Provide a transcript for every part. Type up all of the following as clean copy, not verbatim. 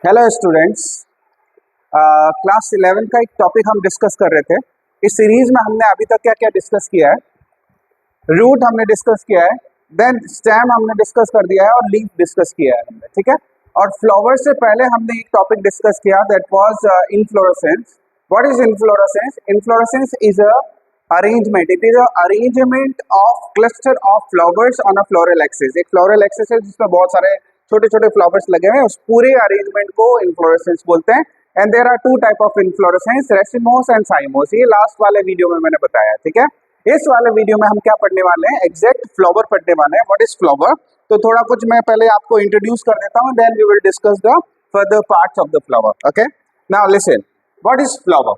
Hello students, class 11 का एक topic हम डिस्कस कर रहे थे। इस सीरीज में हमने अभी तक क्या क्या डिस्कस किया है। रूट हमने डिस्कस किया है, देन स्टेम हमने डिस्कस कर दिया है और लीफ डिस्कस किया है हमने, ठीक है। और फ्लावर से पहले हमने एक टॉपिक डिस्कस किया, that was inflorescence. What is inflorescence? Inflorescence is a arrangement, it is a arrangement of cluster of flowers on a floral axis. एक फ्लोरल एक्सिस है जिसमें बहुत सारे छोटे छोटे फ्लावर्स लगे हुए हैं, उस पूरे अरेंजमेंट को इनफ्लोरेसेंस बोलते हैं। And there are two type of inflorescence, racemose and cymose. ये लास्ट वाले वीडियो में मैंने बताया, ठीक है। इस वाले वीडियो में हम क्या पढ़ने वाले हैं? एग्जैक्ट फ्लावर पढ़ने वाले हैं। What is flower? तो थोड़ा कुछ मैं पहले आपको इंट्रोड्यूस कर देता हूं, then we will discuss the further parts of the flower. Okay, now listen, what is flower?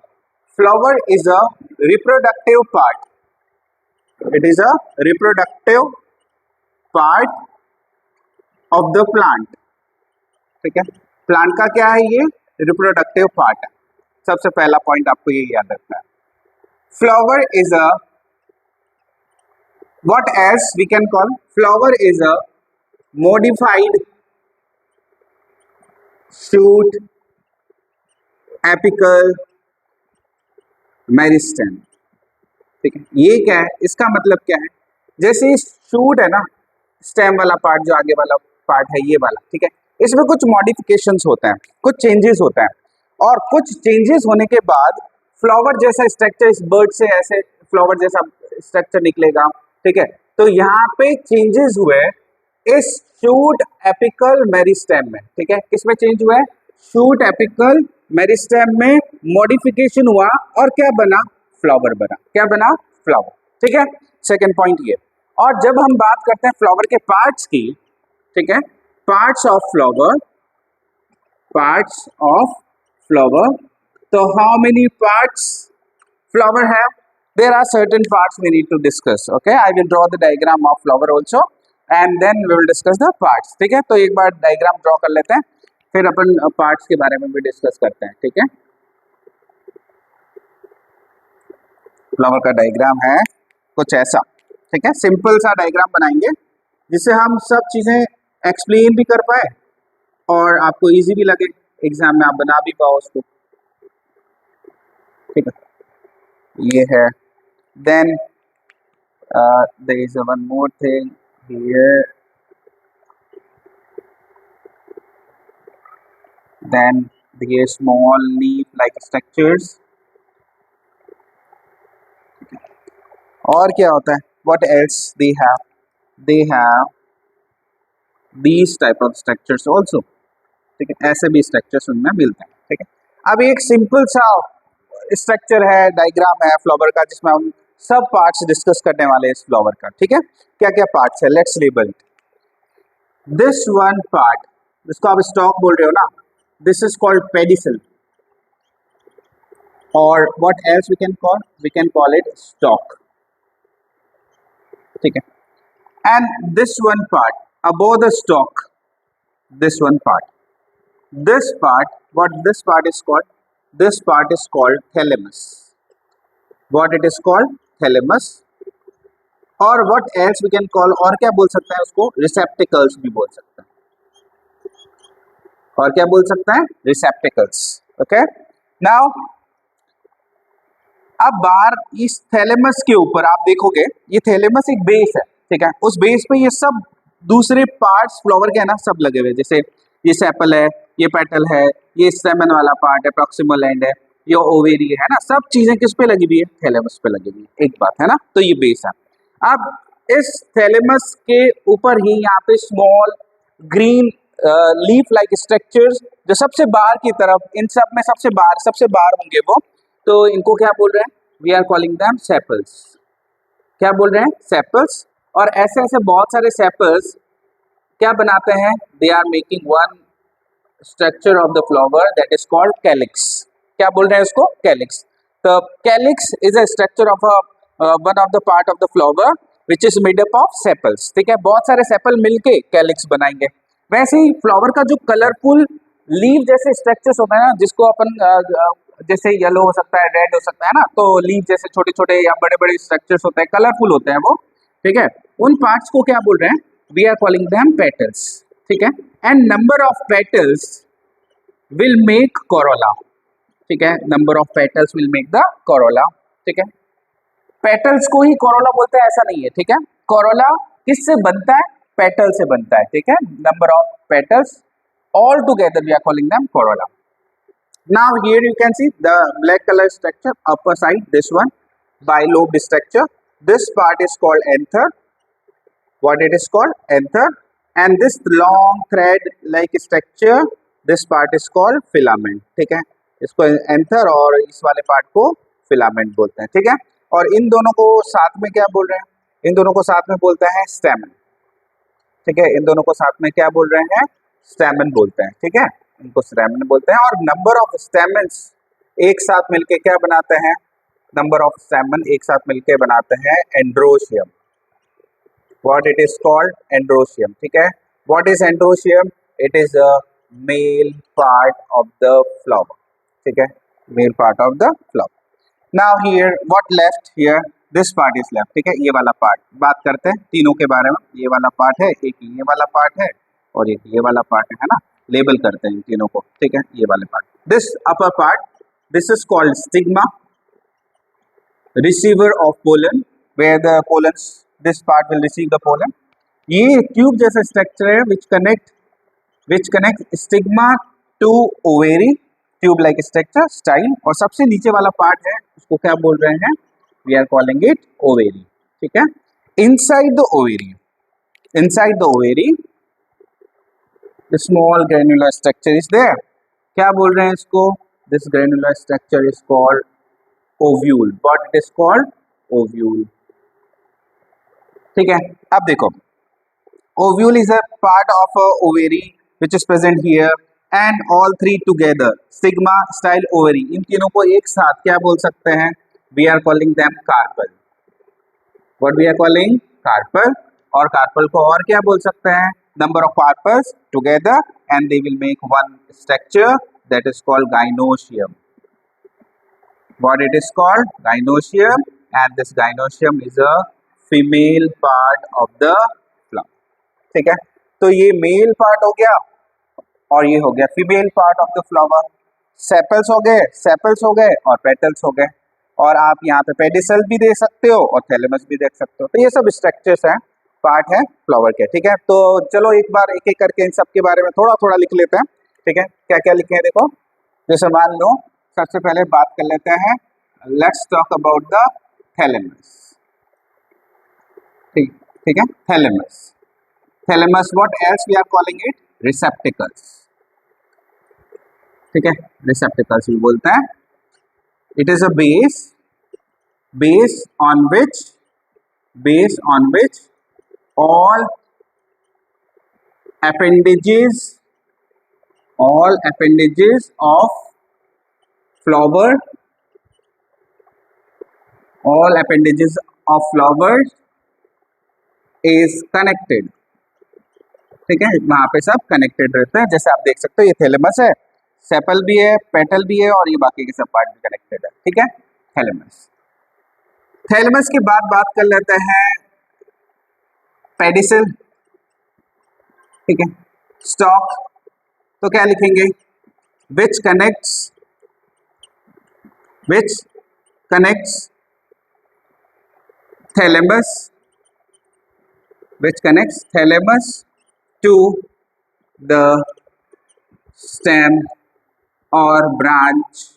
Flower is a reproductive part, it is a reproductive part of the plant, ठीक है। प्लांट का क्या है? ये reproductive part है। सबसे पहला point आपको ये याद रखना है। Flower is a what else we can call? Flower is a modified shoot apical meristem, ठीक है। ये क्या है? इसका मतलब क्या है? जैसे शूट है ना, स्टेम वाला पार्ट, जो आगे वाला पार्ट है ये वाला, ठीक है। इसमें कुछ मॉडिफिकेशंस होते हैं, कुछ चेंजेस होते हैं, और कुछ चेंजेस होने के बाद फ्लावर जैसा स्ट्रक्चर, इस बर्ड से ऐसे फ्लावर जैसा स्ट्रक्चर निकलेगा, ठीक है। तो यहाँ पे चेंजेस हुए इस शूट एपिकल मेरिस्टेम में, ठीक है। किसमें चेंज हुआ है? शूट एपिकल मेरिस्टेम में मॉडिफिकेशन हुआ और क्या बना? फ्लावर बना। क्या बना? फ्लावर, ठीक है। सेकेंड पॉइंट ये। और जब हम बात करते हैं फ्लावर के पार्ट्स की, ठीक है, parts of flower, parts of flower, तो how many parts flower have? There are certain parts we need to discuss. Okay, I will draw the diagram of flower also and then we will discuss the parts, ठीक है। तो एक बार diagram draw कर लेते हैं, फिर अपन parts के बारे में भी डिस्कस करते हैं, ठीक है। फ्लावर का डायग्राम है कुछ ऐसा, ठीक है। सिंपल सा डायग्राम बनाएंगे जिससे हम सब चीजें एक्सप्लेन भी कर पाए और आपको इजी भी लगे, एग्जाम में आप बना भी पाओ उसको, ठीक है। ये है। Then there is one more thing here, then the small leaf like structures, और क्या होता है? what else they have these type of structures also, ठीक है। ऐसे भी स्ट्रक्चर्स उनमें मिलते हैं, ठीक है। अब एक सिंपल सा स्ट्रक्चर है, डायग्राम है फ्लावर का, जिसमें हम सब पार्ट्स डिस्कस करने वाले हैं इस फ्लावर का, ठीक है। क्या क्या पार्ट्स है? Let's label this one part, जिसको आप स्टॉक बोल रहे हो ना, दिस इज कॉल्ड पेडिसल, और what else we can call it stalk, ठीक है। And this one part above the stalk, this one part, this part, what this part is called? This part is called thalamus. What it is called? Thalamus. और what else we can call? और क्या बोल सकता है उसको? Receptacles भी बोल सकता है। और क्या बोल सकता है? Receptacles. Okay? Now, अब बाहर इस थैलेमस के ऊपर आप देखोगे, ये थैलेमस एक बेस है, ठीक है। उस बेस पे ये सब दूसरे पार्ट्स फ्लावर के है ना, सब लगे हुए, जैसे ये सेपल है, ये पेटल है, ये स्टेमन वाला पार्ट है, प्रॉक्सिमल एंड है, ये ओवेरी है ना, सब चीजें किस पे लगी हुई है? थैलेमस पे लगी हुई है, एक बात है ना। तो ये बेस है। अब इस थैलेमस के ऊपर ही यहाँ पे small green leaf like structures जो सबसे बाहर की तरफ, इन सब में सबसे बाहर होंगे वो, तो इनको क्या बोल रहे हैं? We are calling them sepals. क्या बोल रहे हैं? सेपल्स। और ऐसे ऐसे बहुत सारे सेपल्स क्या बनाते हैं? They are making one structure of the flower that is called calyx. क्या बोल रहे हैं उसको? कैलिक्स। तो calyx is a structure of one of the part of the flower which is made up of sepals, ठीक है। बहुत सारे सेपल मिलके कैलिक्स बनाएंगे। वैसे ही फ्लावर का जो कलरफुल लीफ जैसे स्ट्रक्चर्स होता है ना, जिसको अपन जैसे येलो हो सकता है, रेड हो सकता है ना, तो लीफ जैसे छोटे छोटे या बड़े बड़े स्ट्रक्चर्स होते हैं, कलरफुल होते हैं वो, ठीक है। उन पार्ट्स को क्या बोल रहे हैं? We are calling them petals, ठीक है। And number of petals will make corolla, ठीक है, number of petals will make the corolla, ठीक है। पेटल्स को ही कोरोला बोलते हैं ऐसा नहीं है, ठीक है। कोरोला किससे बनता है? पेटल से बनता है, ठीक है। Number of petals all together we are calling them corolla. Now here you can see the black color structure, upper side, this one bilobed structure, this part is called anther, what it is called? Anther. And this long thread like structure, this part is called filament, ठीक है। इसको anther और इस वाले part को filament बोलते हैं, ठीक है। और इन दोनों को साथ में क्या बोल रहे हैं? इन दोनों को साथ में बोलते हैं स्टैमेन, ठीक है। इन दोनों को साथ में क्या बोल रहे हैं? स्टैमेन बोलते हैं, ठीक है। इनको स्टैमेन बोलते हैं। और नंबर ऑफ स्टैमेन्स एक साथ मिलके क्या बनाते हैं? नंबर ऑफ स्टैमेन एक साथ मिलके बनाते हैं androecium. What it is called? Androecium, ठीक है। What is androecium? It is a male part of the flower, ठीक है, male part of the flower. Now here what left here? This part is left, ठीक है। ये वाला part बात करते हैं तीनों के बारे में। ये वाला पार्ट है, एक ये वाला पार्ट है और एक ये वाला पार्ट है ना। लेबल करते हैं इन तीनों को, ठीक है। ये वाले part, this upper part, this is called stigma, receiver of pollen, where the pollens, this part will receive the pollen. ये ट्यूब जैसा स्ट्रक्चर है which connect stigma to ovary, tube like structure style. और सबसे नीचे वाला part है उसको क्या बोल रहे हैं? We are calling it ovary, ठीक है। Inside the ovary, inside the ovary the small granular structure is there. क्या बोल रहे हैं इसको? This granular structure is called ovule. What it is called? Ovule, ठीक है। अब देखो, ovule is a part of a ovary which is present here and all three together, stigma, style, ovary, इन तीनों को एक साथ क्या बोल सकते हैं? We are calling them carpel. What we are calling? Carpel. और कार्पल को और क्या बोल सकते हैं? Number of carpels together and they will make one structure that is called gynoecium. What it is called? Gynoecium. And this gynoecium is a female part of the flower, ठीक है। तो ये मेल पार्ट हो गया और ये हो गया female part of the flower. Sepals हो गए और पेटल्स हो गए। और आप यहाँ पे पेडिसल भी दे सकते हो और थैलेमस भी देख सकते हो। तो ये सब स्ट्रक्चर्स हैं, पार्ट है फ्लावर के, ठीक है। तो चलो एक बार एक एक करके इन सब के बारे में थोड़ा थोड़ा लिख लेते हैं, ठीक है। क्या क्या लिखे हैं देखो। जैसे मान लो सबसे पहले बात कर लेते हैं, let's talk about the thalamus, ठीक है। Thalamus what else we are calling it? Receptacles, ठीक है, रिसेप्टिकल्स भी बोलते हैं। It is a base on which all appendages of flower, all appendages of flowers is connected, ठीक है। वहां पे सब कनेक्टेड रहते हैं। जैसे आप देख सकते हो ये थैलेमस है, सेपल भी है, पेटल भी है और ये बाकी के सब पार्ट भी कनेक्टेड है, ठीक है। थैलेमस के बाद बात कर लेते हैं पेडिसल, ठीक है। स्टॉक, तो क्या लिखेंगे? Which connects thalamus to the stem और ब्रांच,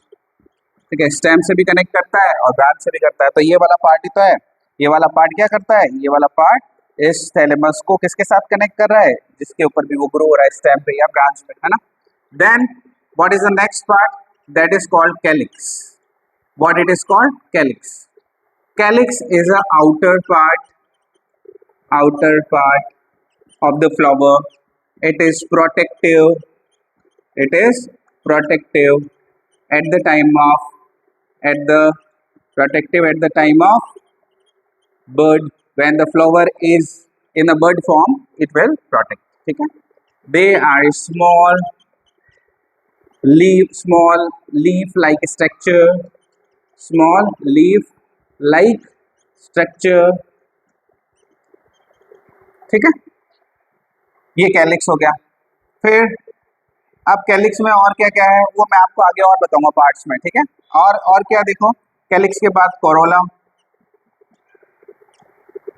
ठीक है। स्टेम से भी कनेक्ट करता है और ब्रांच से भी करता है। तो ये वाला पार्ट ही तो है। ये वाला पार्ट क्या करता है? ये वाला पार्ट इस थैलेमस को किसके साथ कनेक्ट कर रहा है? जिसके ऊपर भी वो ग्रो हो रहा है, स्टेम पे या ब्रांच पे, है ना। Then what is the next part? That is called calyx. What it is called? Calyx. Calyx is a outer part of the flower. It is protective at the time of bud. When the flower is in a bud form, it will protect, ठीक है। They are small leaf like structure, ठीक है। ये calyx हो गया। फिर अब calyx में और क्या क्या है वो मैं आपको आगे और बताऊंगा पार्ट्स में, ठीक है। और क्या देखो, कैलिक्स के बाद कोरोला।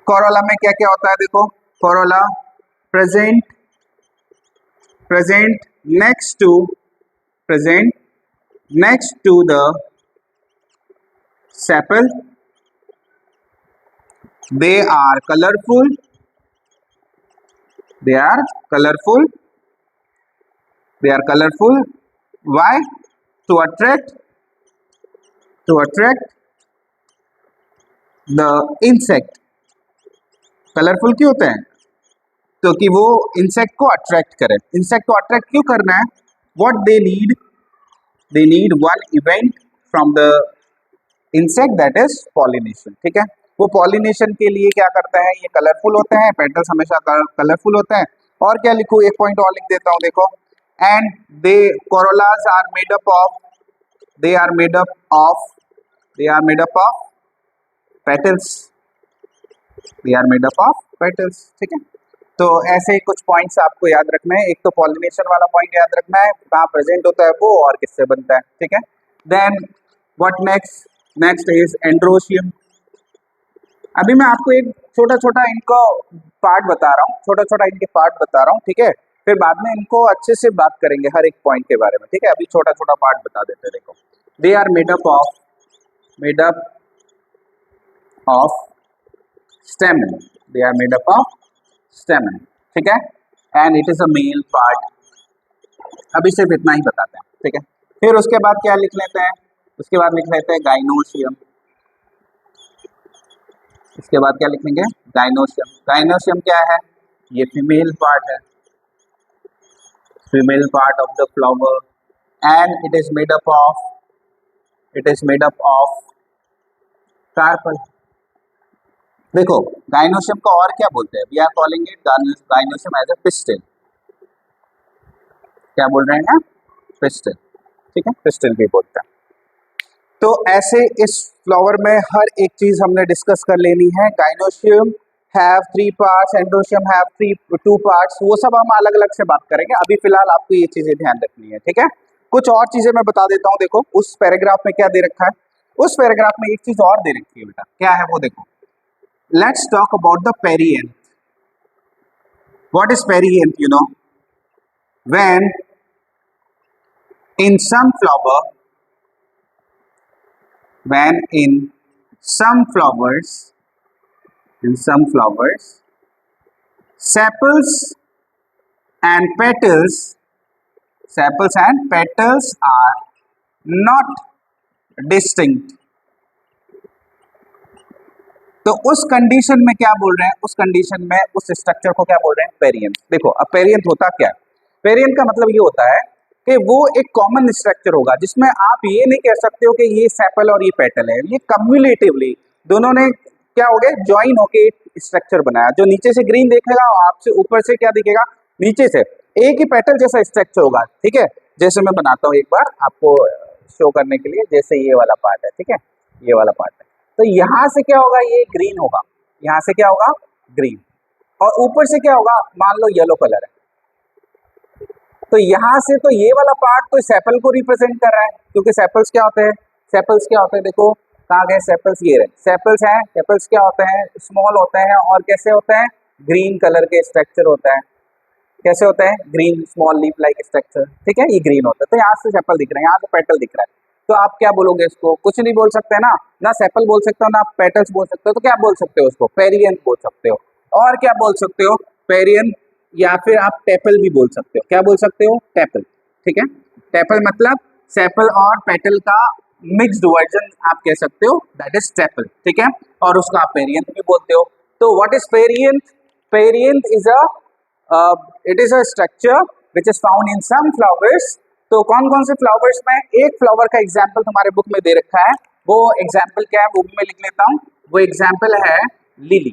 कोरोला में क्या क्या होता है देखो, corolla present present next to present next to the sepal. They are colorful. They are colorful. They are colorful. Why? To attract the insect. Colourful क्यों होते हैं? क्योंकि वो इंसेक्ट को अट्रैक्ट करें। इंसेक्ट को अट्रैक्ट क्यों करना है? What they need one event from the insect, that is pollination, ठीक है। वो पॉलिनेशन के लिए क्या करता है, ये कलरफुल होते हैं, पेटल्स हमेशा कलरफुल होते हैं। और क्या लिखूं, एक पॉइंट और लिख देता हूं देखो, and they corollas are made up of petals. ठीक है। तो ऐसे ही कुछ पॉइंट्स आपको याद रखना है। एक तो पॉलिनेशन वाला पॉइंट याद रखना है, कहाँ प्रेजेंट होता है वो और किससे बनता है, ठीक है। Then what next is androecium. अभी मैं आपको एक छोटा छोटा इनको पार्ट बता रहा हूँ, ठीक है। फिर बाद में इनको अच्छे से बात करेंगे हर एक पॉइंट के बारे में, ठीक है। अभी छोटा छोटा पार्ट बता देते हैं। देखो, they are made up of stamen. They are made up of stamen, ठीक है। And it is a male part. अभी सिर्फ इतना ही बताते हैं, ठीक है। फिर उसके बाद क्या लिख लेते हैं, उसके बाद लिख लेते हैं गाइनोशियम। इसके बाद क्या लिखेंगे, गाइनोशियम। गाइनोशियम क्या है, ये फीमेल पार्ट है, female part of the flower. And it is made up of carpel. देखो, गाइनोशियम को और क्या बोलते हैं, we are calling it gynoecium as a pistil. क्या बोल रहे हैं, पिस्टिल, ठीक है, पिस्टिल भी बोलते हैं। तो ऐसे इस फ्लावर में हर एक चीज हमने डिस्कस कर लेनी है। Gynoecium have 3 parts, androecium have 2 parts, वो सब हम अलग अलग से बात करेंगे। अभी फिलहाल आपको ये चीजें ध्यान रखनी है, ठीक है। कुछ और चीजें मैं बता देता हूँ। देखो, उस पैराग्राफ में क्या दे रखा है, उस पैराग्राफ में एक चीज और दे रखी है बेटा, क्या है वो देखो। Let's talk about the perianth. What is perianth? You know, when in some flowers, sepals and petals are not distinct. तो उस कंडीशन में क्या बोल रहे हैं, उस कंडीशन में उस स्ट्रक्चर को क्या बोल रहे हैं, पेरियंथ। देखो, अब पेरियंथ होता क्या है, पेरियंथ का मतलब ये होता है कि वो एक कॉमन स्ट्रक्चर होगा जिसमें आप ये नहीं कह सकते हो कि ये सेपल और ये पेटल है। ये कम्युलेटिवली दोनों ने क्या हो गए, ज्वाइन होके एक स्ट्रक्चर बनाया। जो नीचे से ग्रीन देखेगा आपसे ऊपर से क्या दिखेगा, नीचे से एक ही पेटल जैसा स्ट्रक्चर होगा, ठीक है। जैसे मैं बनाता हूँ एक बार आपको शो करने के लिए, जैसे ये वाला पार्ट है, ठीक है, ये वाला पार्ट है। तो यहाँ से क्या होगा, ये ग्रीन होगा, यहाँ से क्या होगा, ग्रीन, और ऊपर से क्या होगा, मान लो येलो कलर है। तो यहाँ से तो ये वाला पार्ट तो सेपल को रिप्रेजेंट कर रहा है, क्योंकि सेपल्स क्या होते हैं, देखो कहाँ गए सेपल्स, ये रहे सेपल्स हैं। सेपल्स क्या होते हैं, स्मॉल होते हैं और कैसे होते हैं, ग्रीन कलर के स्ट्रक्चर होता है। कैसे होते हैं, green small leaf like structure, ठीक है, ये ग्रीन होता है। तो यहाँ से सेपल दिख रहा है, यहाँ से पेटल दिख रहा है। तो आप क्या बोलोगे इसको, कुछ नहीं बोल सकते ना सेपल बोल सकते हो ना पेटल्स बोल सकते हो। तो क्या बोल सकते हो उसको, पेरियंथ बोल सकते हो। और क्या बोल सकते हो, पेरियंथ, या फिर आप टेपल भी बोल सकते हो। क्या बोल सकते हो, टेपल, ठीक है। टेपल मतलब सेपल और पेटल का मिक्स्ड वर्जन आप कह सकते हो, दैट इज टेपल, ठीक है। और उसको आप पेरियंथ भी बोलते हो। तो what is perianth, perianth is it is a structure which is found in some flowers. तो कौन कौन से फ्लावर्स में, एक फ्लावर का एग्जाम्पल तुम्हारे बुक में दे रखा है, वो एग्जाम्पल क्या है वो भी मैं लिख लेता हूँ। वो एग्जाम्पल है लिली।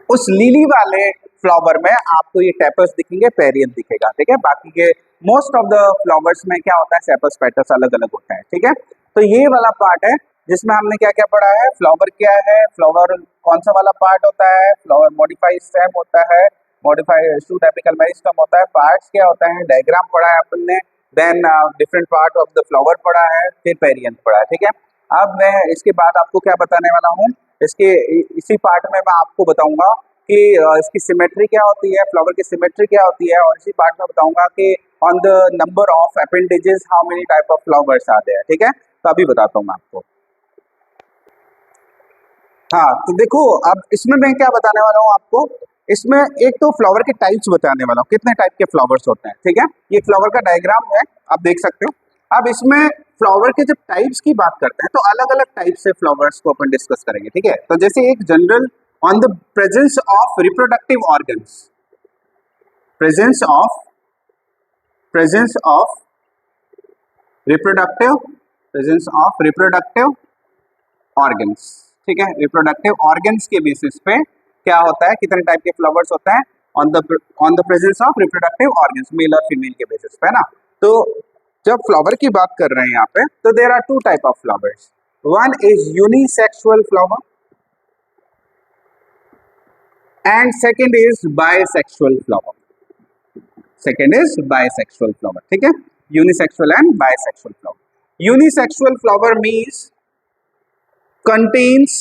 उस लिली वाले फ्लावर में आपको ये टेपल्स दिखेंगे, पेरियंथ दिखेगा, ठीक है। बाकी के मोस्ट ऑफ द फ्लावर्स में क्या होता है, सेपल्स पेटल्स अलग अलग होता है, ठीक है। तो ये वाला पार्ट है जिसमें हमने क्या क्या पढ़ा है, फ्लावर क्या है, फ्लावर कौन सा वाला पार्ट होता है, फ्लावर मॉडिफाइड स्टेम होता है, मॉडिफाइड शूट एपिकल मेरिस्टम होता है, पार्ट्स क्या होता है, डायग्राम पढ़ा है अपन ने, then different part of the flower पढ़ा है, फिर पेरियंथ पढ़ा है, ठीक है। अब मैं इसके बाद आपको क्या बताने वाला हूँ, इसके इसी पार्ट में मैं आपको बताऊंगा कि इसकी सिमेट्री क्या होती है, फ्लावर की सिमेट्री क्या होती है, और इसी पार्ट में बताऊंगा कि on the number of appendages how many type of flowers आते हैं, ठीक है। तो अभी बताता हूँ मैं आपको। हाँ, तो देखो अब इसमें मैं क्या बताने वाला हूँ आपको, इसमें एक तो फ्लावर के टाइप्स बताने वाला हूँ, कितने टाइप के फ्लावर्स होते हैं, ठीक है। ये फ्लावर का डायग्राम है, आप देख सकते हो। अब इसमें फ्लावर के जब टाइप्स की बात करते हैं तो अलग अलग टाइप से फ्लावर्स को अपन डिस्कस करेंगे, ठीक है। तो जैसे एक general on the presence of reproductive organs, presence of reproductive presence of reproductive organs, ठीक है। रिप्रोडक्टिव ऑर्गन्स के बेसिस पे क्या होता है, कितने टाइप के फ्लावर्स होते हैं on the presence of reproductive organs, male और फीमेल के बेसिस पे, है ना। तो जब फ्लावर की बात कर रहे हैं यहाँ पे, तो there are two type of flowers, one is unisexual flower and second is bisexual flower, second is bisexual flower, ठीक है। Unisexual and bisexual flower. Unisexual flower means contains,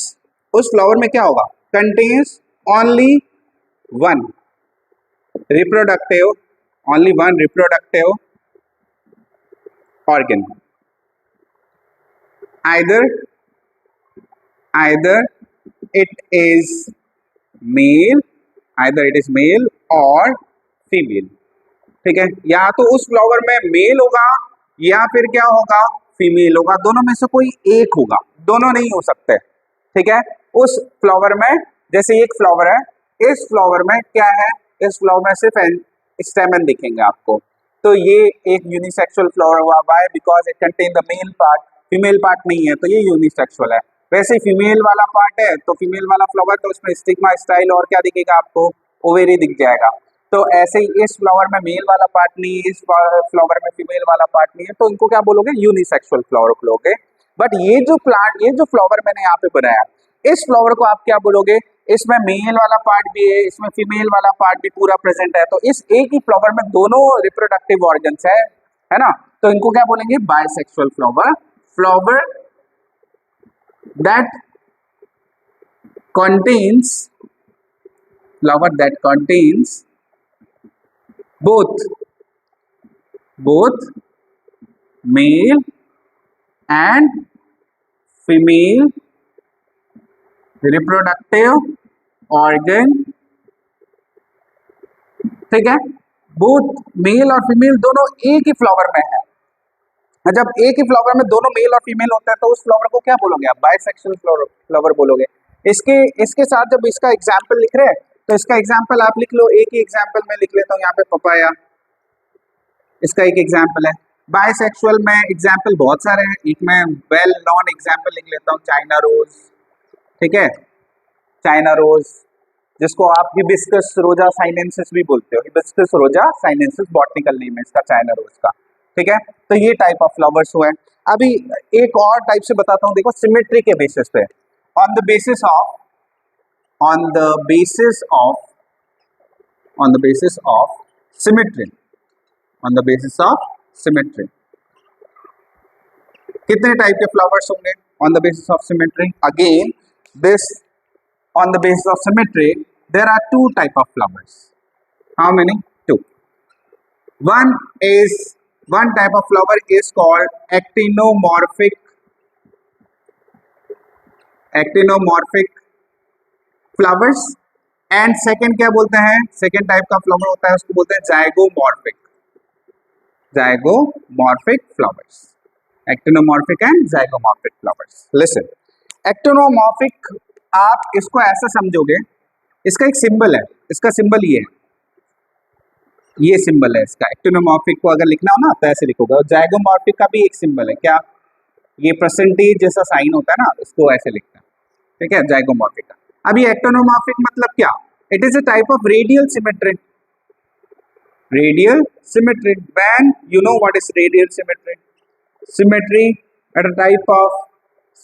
उस फ्लावर में क्या होगा, contains only one reproductive, only one reproductive organ, either it is male, either it is male or female, ठीक है। या तो उस फ्लावर में मेल होगा या फिर क्या होगा, फीमेल होगा, दोनों में से कोई एक होगा, दोनों नहीं हो सकते, ठीक है। उस फ्लावर में जैसे एक फ्लावर है, इस फ्लावर में क्या है, इस फ्लावर में सिर्फ स्टेमन दिखेंगे आपको, तो ये एक यूनिसेक्सुअल फ्लावर हुआ। Why, because it contain the male part, female part नहीं है, तो ये यूनिसेक्सुअल है। वैसे फीमेल वाला पार्ट है तो फीमेल वाला फ्लावर, तो उसमें स्टिग्मा स्टाइल और क्या दिखेगा आपको, ओवेरी दिख जाएगा। तो ऐसे ही इस फ्लावर में मेल वाला पार्ट नहीं है, इस फ्लावर में फीमेल वाला पार्ट नहीं है, तो इनको क्या बोलोगे, यूनिसेक्सुअल फ्लावर बोलोगे। बट ये जो प्लांट, ये जो फ्लावर मैंने यहाँ पे बनाया, इस फ्लावर को आप क्या बोलोगे, इसमें मेल वाला पार्ट भी है, इसमें फीमेल वाला पार्ट भी पूरा प्रेजेंट है, तो इस एक ही फ्लावर में दोनों रिप्रोडक्टिव ऑर्गन्स है ना, तो इनको क्या बोलेंगे, bisexual flower. Flower that contains flower that contains both male and female reproductive organ, ठीक है। बोथ मेल और फीमेल दोनों एक ही फ्लावर में है। जब एक ही फ्लावर में दोनों मेल और फीमेल होता है तो उस फ्लावर को क्या बोलोगे आप, बायसेक्सुअल फ्लावर बोलोगे। इसके साथ जब इसका एग्जाम्पल लिख रहे हैं तो इसका एग्जाम्पल आप लिख लो, एक ही एग्जाम्पल मैं लिख लेता हूँ यहाँ पे, पपाया इसका एक एग्जाम्पल है। बायसेक्सुअल में एग्जाम्पल बहुत सारे हैं, एक मैं वेल नॉन एग्जाम्पल लिख लेता हूँ, चाइना रोज, ठीक है, चाइना रोज, जिसको आप हिबिस्कस रोजा साइनेंसिस भी बोलते हो, हिबिस्कस रोजा साइनेंसिस बॉटनिकल नेम है इसका, चाइना रोज का, ठीक है। तो ये टाइप ऑफ फ्लावर्स हुए। अभी एक और टाइप से बताता हूँ, देखो सिमेट्री के बेसिस पे, on the basis of symmetry, on the basis of symmetry, कितने टाइप के फ्लावर्स होंगे on the basis of symmetry. Again this on the basis of symmetry there are two type of flowers. How many? Two. One type of flower is called actinomorphic flowers and second क्या बोलते हैं, second type का flower होता है उसको बोलते हैं zygomorphic flowers, actinomorphic and zygomorphic flowers. Listen, actinomorphic आप इसको ऐसा समझोगे, इसका एक सिंबल है, इसका सिंबल ये सिंबल है इसका। एक्टिनोमॉर्फिक को अगर लिखना हो ना तो ऐसे लिखोगे, और जाइगोमॉर्फिक का भी एक सिंबल है, क्या, ये परसेंटेज जैसा साइन होता है ना, इसको ऐसे लिखना है, ठीक है, जाइगोमॉर्फिक का। अब ये एक्टिनोमॉर्फिक मतलब क्या, it is a type of radial symmetry, when you know what is radial symmetry at a type of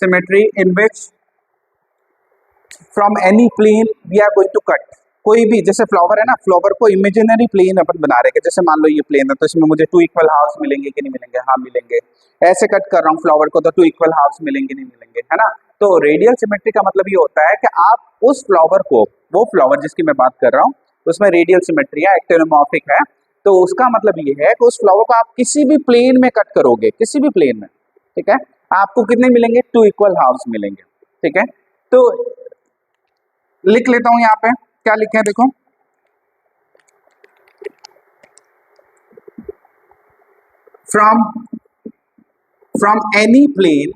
symmetry in which from any plane we are going to cut, कोई भी जैसे flower है ना, flower को imaginary plane अपन बना रहे हैं, जैसे मान लो ये प्लेन है तो इसमें मुझे 2 इक्वल हाफ्स मिलेंगे कि नहीं मिलेंगे, हाँ मिलेंगे। ऐसे कट कर रहा हूँ फ्लावर को तो 2 इक्वल हाफ्स मिलेंगे नहीं मिलेंगे, है ना। तो रेडियल सिमेट्री का मतलब ये होता है कि आप उस फ्लावर को, वो फ्लावर जिसकी मैं बात कर रहा हूँ उसमें रेडियल सिमेट्री है, एक्टिनोमॉर्फिक है, तो उसका मतलब ये है कि उस फ्लावर को आप किसी भी प्लेन में कट करोगे, किसी भी प्लेन में, ठीक है, आपको कितने मिलेंगे, 2 इक्वल हाफ्स मिलेंगे, ठीक है। तो लिख लेता हूं यहाँ पे, क्या लिखे हैं देखो, from any plane,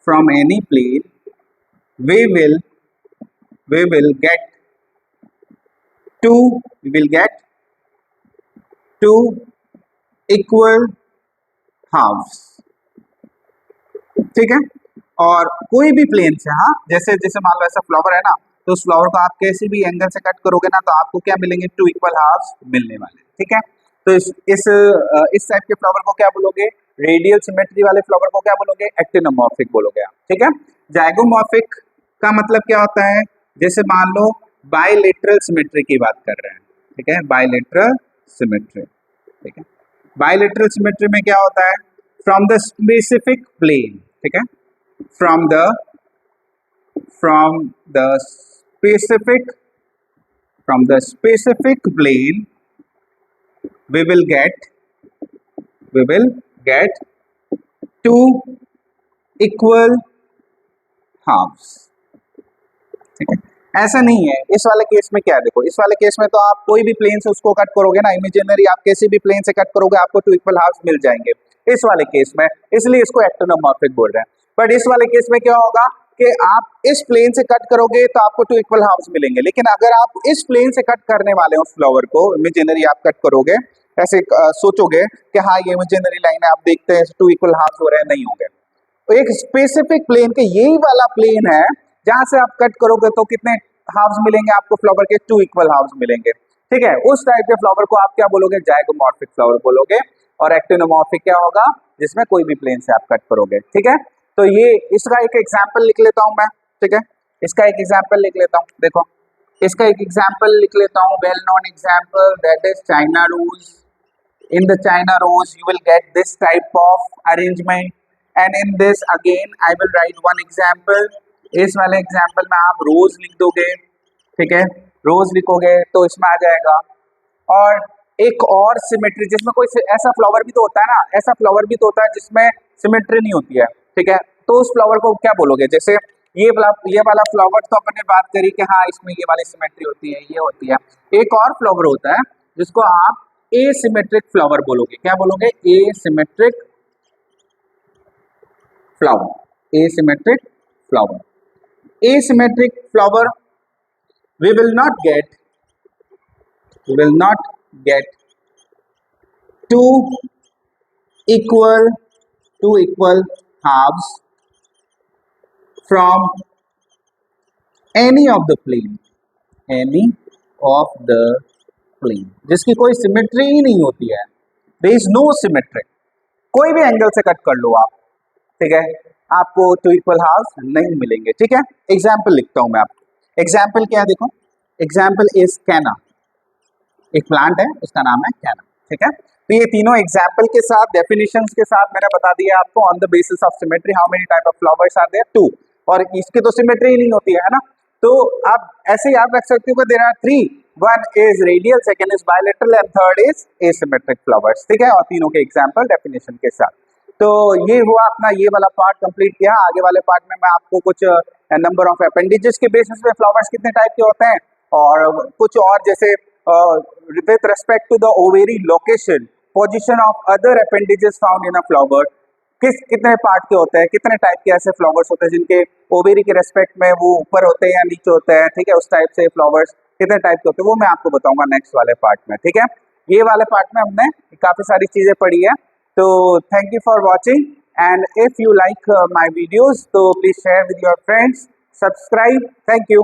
from any plane we will get two equal halves, ठीक है। और कोई भी प्लेन से, हाँ जैसे जैसे मान लो ऐसा फ्लावर है ना, तो उस फ्लावर को आप कैसे भी एंगल से कट करोगे ना तो आपको क्या मिलेंगे, 2 इक्वल हाफ्स मिलने वाले, ठीक है। तो इस टाइप के फ्लावर को क्या बोलोगे, रेडियल सिमेट्री वाले फ्लावर को क्या बोलोगे, एक्टिनोमॉर्फिक बोलोगे आप, ठीक है। जाइगोमॉर्फिक का मतलब क्या होता है, जैसे मान लो बायलेटरल सिमेट्री की बात कर रहे हैं, ठीक है, बायलेटरल सिमेट्री, ठीक है। बायलेटरल सिमेट्री में क्या होता है, फ्रॉम द स्पेसिफिक प्लेन, ठीक है, from the specific plane we will get 2 equal halves, ठीक है। ऐसा नहीं है इस वाले केस में, क्या है देखो, इस वाले केस में तो आप कोई भी प्लेन से उसको कट करोगे ना, इमेजिनरी आप किसी भी प्लेन से कट करोगे आपको 2 इक्वल हाफ्स मिल जाएंगे इस वाले केस में, इसलिए इसको एक्टिनोमॉर्फिक बोल रहे हैं। बट इस वाले केस में क्या होगा कि आप इस प्लेन से कट करोगे तो आपको 2 इक्वल हाफ्स मिलेंगे, लेकिन अगर आप इस प्लेन से कट करने वाले हो फ्लावर को, इमेजिनरी आप कट करोगे, ऐसे सोचोगे कि हाँ ये इमेजिनरी लाइन है, आप देखते हैं 2 इक्वल हाफ्स हो रहे हैं, नहीं होंगे। तो एक स्पेसिफिक प्लेन के यही वाला प्लेन है जहां से आप कट करोगे तो कितने हाफ्स मिलेंगे आपको, फ्लावर के 2 इक्वल हाफ्स मिलेंगे, ठीक है। उस टाइप के फ्लावर को आप क्या बोलोगे, जाइगोमॉर्फिक फ्लावर बोलोगे। और एक्टिनोमॉर्फिक क्या होगा, जिसमें कोई भी प्लेन से आप कट करोगे, ठीक है। तो ये इसका एक एग्जाम्पल लिख लेता हूं मैं, ठीक है, इसका एक एग्जाम्पल लिख लेता हूं, देखो इसका एक एग्जाम्पल लिख लेता हूं, well known example, that is China rose. In the China rose you will get this type of arrangement, and in this again I will write one example। इस वाले एग्जाम्पल में आप रोज लिख दोगे, ठीक है, रोज लिखोगे तो इसमें आ जाएगा। और एक और सिमेट्री जिसमें कोई ऐसा फ्लावर भी तो होता है ना, ऐसा फ्लावर भी तो होता है जिसमें सिमेट्री नहीं होती है, ठीक है, तो उस फ्लावर को क्या बोलोगे, जैसे ये वाला फ्लावर तो अपन ने बात करी कि हाँ इसमें ये वाली सिमेट्री होती है, ये होती है। एक और फ्लावर होता है जिसको आप एसिमेट्रिक फ्लावर बोलोगे, क्या बोलोगे, asymmetric flower, asymmetric flower. Asymmetric flower we will not get two equal halves from any of the plane, जिसकी कोई सिमेट्री ही नहीं होती है, there is no symmetry, कोई भी एंगल से कट कर लो आप, ठीक है, आपको 2 इक्वल हाफ्स नहीं मिलेंगे, ठीक है। एग्जाम्पल लिखता हूं मैं आपको, एग्जाम्पल क्या है देखो, एग्जाम्पल इज कैना, एक प्लांट है उसका नाम है कैना, ठीक है। तो ये तीनों एग्जाम्पल के साथ, डेफिनेशंस के साथ मैंने बता दिया आपको, on the basis of symmetry how many type of flowers are there, 2, और इसकी तो सिमेट्री ही नहीं होती है ना, तो आप ऐसे याद रख सकते हो कि there are 3, one is radial, second is bilateral and third is asymmetric flowers, ठीक है, और तीनों के एग्जाम्पल डेफिनेशन के साथ। तो ये हुआ अपना ये वाला पार्ट कंप्लीट किया। आगे वाले पार्ट में मैं आपको कुछ नंबर ऑफ अपेंडेजेस के बेसिस पे फ्लावर्स कितने टाइप के होते हैं, और कुछ और जैसे with respect to the ovary location, position of other appendages found in a flower, कितने पार्ट के होते हैं, कितने टाइप के ऐसे फ्लावर्स होते हैं जिनके ओवेरी के रेस्पेक्ट में वो ऊपर होते हैं या नीचे होते हैं, ठीक है, उस टाइप से फ्लावर्स कितने टाइप के होते हैं वो मैं आपको बताऊंगा नेक्स्ट वाले पार्ट में, ठीक है। ये वाले पार्ट में हमने काफी सारी चीजें पढ़ी है। तो thank you for watching, and if you like my videos तो please share with your friends, subscribe, thank you.